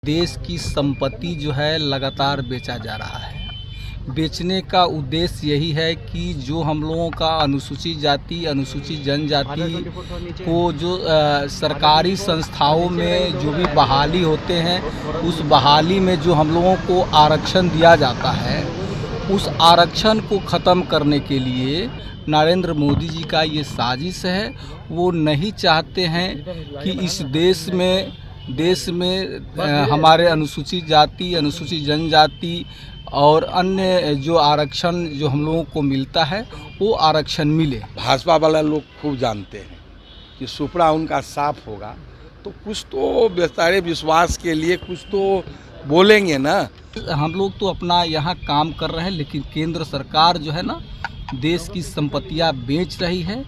देश की संपत्ति जो है लगातार बेचा जा रहा है। बेचने का उद्देश्य यही है कि जो हम लोगों का अनुसूचित जाति, अनुसूचित जनजाति को जो सरकारी संस्थाओं में जो भी बहाली होते हैं, उस बहाली में जो हम लोगों को आरक्षण दिया जाता है, उस आरक्षण को ख़त्म करने के लिए नरेंद्र मोदी जी का ये साजिश है। वो नहीं चाहते हैं कि इस देश में हमारे अनुसूचित जाति, अनुसूचित जनजाति और अन्य जो आरक्षण जो हम लोगों को मिलता है वो आरक्षण मिले। भाजपा वाला लोग खूब जानते हैं कि सुपड़ा उनका साफ होगा तो कुछ तो बेचारे विश्वास के लिए कुछ तो बोलेंगे ना। हम लोग तो अपना यहाँ काम कर रहे हैं, लेकिन केंद्र सरकार जो है ना देश की संपत्तियाँ बेच रही है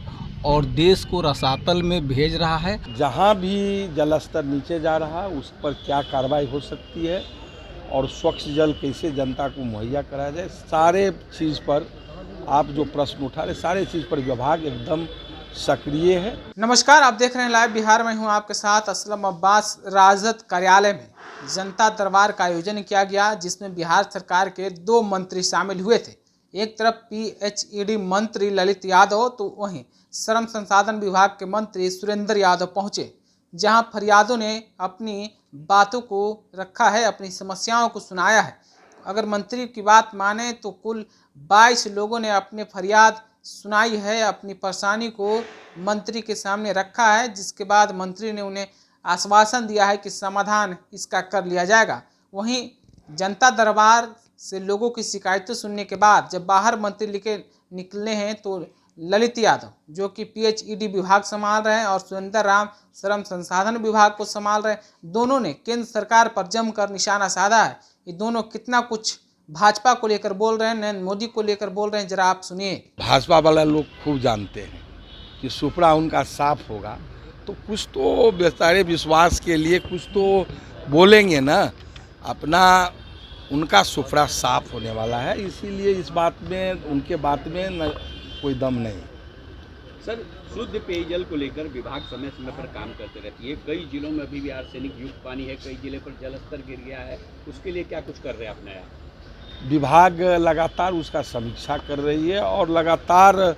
और देश को रसातल में भेज रहा है। जहाँ भी जलस्तर नीचे जा रहा है उस पर क्या कार्रवाई हो सकती है और स्वच्छ जल कैसे जनता को मुहैया कराया जाए, सारे चीज़ पर आप जो प्रश्न उठा रहे, सारे चीज़ पर विभाग एकदम सक्रिय है। नमस्कार, आप देख रहे हैं लाइव बिहार में हूं आपके साथ असलम अब्बास। राजद कार्यालय में जनता दरबार का आयोजन किया गया, जिसमें बिहार सरकार के 2 मंत्री शामिल हुए थे। एक तरफ PHED मंत्री ललित यादव तो वहीं श्रम संसाधन विभाग के मंत्री सुरेंद्र यादव पहुंचे, जहां फरियादों ने अपनी बातों को रखा है, अपनी समस्याओं को सुनाया है। अगर मंत्री की बात माने तो कुल 22 लोगों ने अपने फरियाद सुनाई है, अपनी परेशानी को मंत्री के सामने रखा है, जिसके बाद मंत्री ने उन्हें आश्वासन दिया है कि समाधान इसका कर लिया जाएगा। वहीं जनता दरबार से लोगों की शिकायतें सुनने के बाद जब बाहर मंत्री लिखे निकले हैं तो ललित यादव जो कि PHED विभाग संभाल रहे हैं और सुरेंद्र राम श्रम संसाधन विभाग को संभाल रहे हैं, दोनों ने केंद्र सरकार पर जमकर निशाना साधा है। ये दोनों कितना कुछ भाजपा को लेकर बोल रहे हैं, नरेंद्र मोदी को लेकर बोल रहे हैं, जरा आप सुनिए। भाजपा वाला लोग खूब जानते हैं कि सुपड़ा उनका साफ होगा तो कुछ तो बेचारे विश्वास के लिए कुछ तो बोलेंगे ना। अपना उनका सुपड़ा साफ होने वाला है, इसीलिए इस बात में उनके बात में कोई दम नहीं। सर, शुद्ध पेयजल को लेकर विभाग समय समय पर काम करते रहती है। कई जिलों में अभी भी आर्सेनिक युक्त पानी है, कई जिले पर जलस्तर गिर गया है। उसके लिए क्या कुछ कर रहे हैं अपना यहाँ? विभाग लगातार उसका समीक्षा कर रही है और लगातार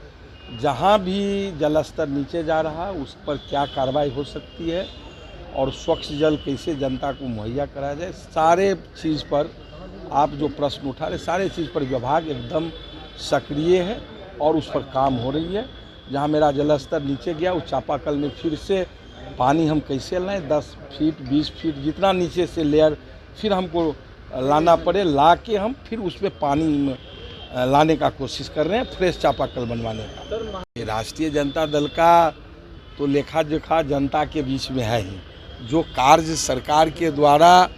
जहाँ भी जलस्तर नीचे जा रहा है उस पर क्या कार्रवाई हो सकती है और स्वच्छ जल कैसे जनता को मुहैया कराया जाए, सारे चीज़ पर आप जो प्रश्न उठा रहे, सारे चीज़ पर विभाग एकदम सक्रिय है और उस पर काम हो रही है। जहाँ मेरा जलस्तर नीचे गया उस चापाकल में फिर से पानी हम कैसे लाएं, 10 फीट 20 फीट जितना नीचे से लेयर फिर हमको लाना पड़े, ला के हम फिर उसमें पानी लाने का कोशिश कर रहे हैं, फ्रेश चापाकल बनवाने का। ये राष्ट्रीय जनता दल का तो लेखा जोखा जनता के बीच में है ही। जो कार्य सरकार के द्वारा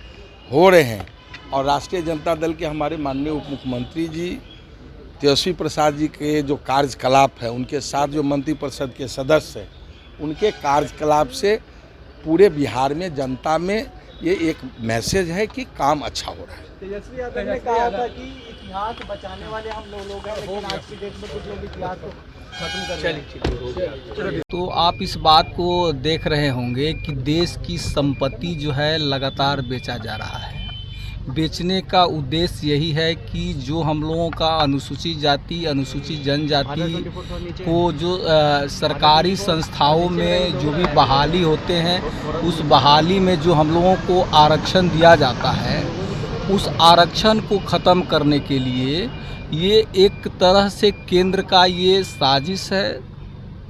हो रहे हैं और राष्ट्रीय जनता दल के हमारे माननीय उप मुख्यमंत्री जी तेजस्वी प्रसाद जी के जो कार्यकलाप है, उनके साथ जो मंत्रिपरिषद के सदस्य हैं, उनके कार्यकलाप से पूरे बिहार में जनता में ये एक मैसेज है कि काम अच्छा हो रहा है। तेजस्वी यादव ने कहा था कि इतिहास बचाने वाले हम लोग हैं, लेकिन आज की डेट में कुछ लोग इतिहास को खत्म कर। तो आप इस बात को देख रहे होंगे कि देश की संपत्ति जो है लगातार बेचा जा रहा है। बेचने का उद्देश्य यही है कि जो हम लोगों का अनुसूचित जाति, अनुसूचित जनजाति को जो सरकारी संस्थाओं में जो भी बहाली होते हैं, उस बहाली में जो हम लोगों को आरक्षण दिया जाता है, उस आरक्षण को ख़त्म करने के लिए ये एक तरह से केंद्र का ये साजिश है,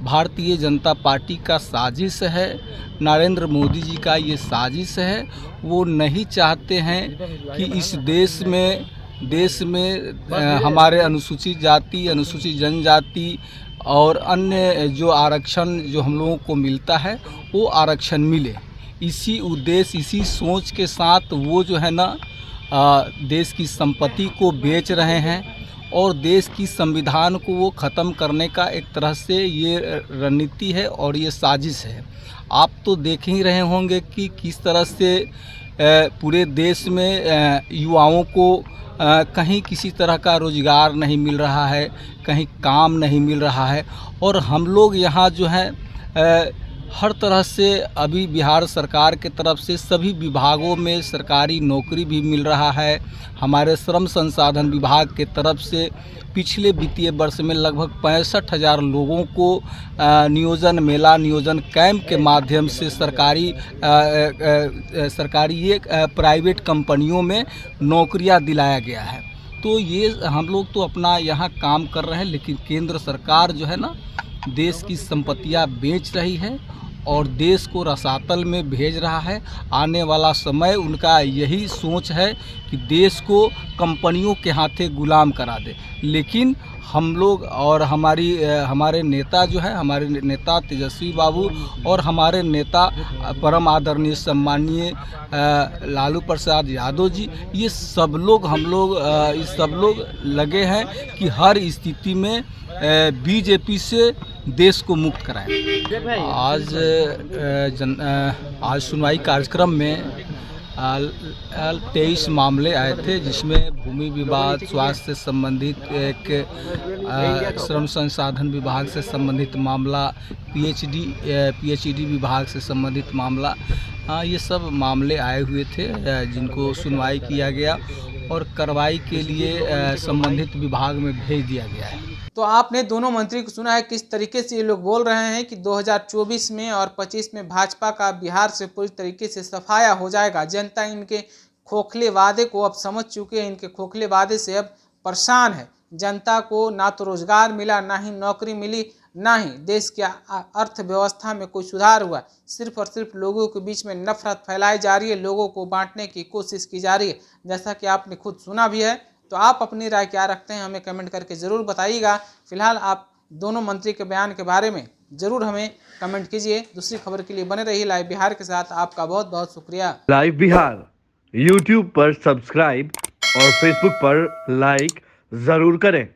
भारतीय जनता पार्टी का साजिश है, नरेंद्र मोदी जी का ये साजिश है। वो नहीं चाहते हैं कि इस देश में हमारे अनुसूचित जाति, अनुसूचित जनजाति और अन्य जो आरक्षण जो हम लोगों को मिलता है वो आरक्षण मिले। इसी उद्देश्य, इसी सोच के साथ वो जो है ना देश की संपत्ति को बेच रहे हैं और देश की संविधान को वो ख़त्म करने का एक तरह से ये रणनीति है और ये साजिश है। आप तो देख ही रहे होंगे कि किस तरह से पूरे देश में युवाओं को कहीं किसी तरह का रोज़गार नहीं मिल रहा है, कहीं काम नहीं मिल रहा है और हम लोग यहाँ जो है हर तरह से अभी बिहार सरकार के तरफ से सभी विभागों में सरकारी नौकरी भी मिल रहा है। हमारे श्रम संसाधन विभाग के तरफ से पिछले वित्तीय वर्ष में लगभग 65,000 लोगों को नियोजन मेला, नियोजन कैंप के माध्यम से सरकारी प्राइवेट कंपनियों में नौकरियां दिलाया गया है। तो ये हम लोग तो अपना यहाँ काम कर रहे हैं, लेकिन केंद्र सरकार जो है ना, देश की संपत्तियां बेच रही है और देश को रसातल में भेज रहा है। आने वाला समय उनका यही सोच है कि देश को कंपनियों के हाथे गुलाम करा दे। लेकिन हम लोग और हमारे नेता जो है, हमारे नेता तेजस्वी बाबू और हमारे नेता परम आदरणीय सम्माननीय लालू प्रसाद यादव जी, ये सब लोग लगे हैं कि हर स्थिति में बीजेपी से देश को मुक्त कराएं। आज सुनवाई कार्यक्रम में 23 मामले आए थे, जिसमें भूमि विवाद, स्वास्थ्य से संबंधित एक श्रम संसाधन विभाग से संबंधित मामला, पीएचईडी विभाग से संबंधित मामला, ये सब मामले आए हुए थे, जिनको सुनवाई किया गया और कार्रवाई के लिए संबंधित विभाग में भेज दिया गया है। तो आपने दोनों मंत्री को सुना है किस तरीके से ये लोग बोल रहे हैं कि 2024 में और 25 में भाजपा का बिहार से पूरी तरीके से सफाया हो जाएगा। जनता इनके खोखले वादे को अब समझ चुके हैं, इनके खोखले वादे से अब परेशान है। जनता को ना तो रोजगार मिला, ना ही नौकरी मिली, ना ही देश की अर्थव्यवस्था में कोई सुधार हुआ। सिर्फ और सिर्फ लोगों के बीच में नफरत फैलाई जा रही है, लोगों को बांटने की कोशिश की जा रही है, जैसा कि आपने खुद सुना भी है। तो आप अपनी राय क्या रखते हैं, हमें कमेंट करके ज़रूर बताइएगा। फिलहाल आप दोनों मंत्री के बयान के बारे में ज़रूर हमें कमेंट कीजिए। दूसरी खबर के लिए बने रहिए लाइव बिहार के साथ। आपका बहुत बहुत शुक्रिया। लाइव बिहार यूट्यूब पर सब्सक्राइब और फेसबुक पर लाइक ज़रूर करें।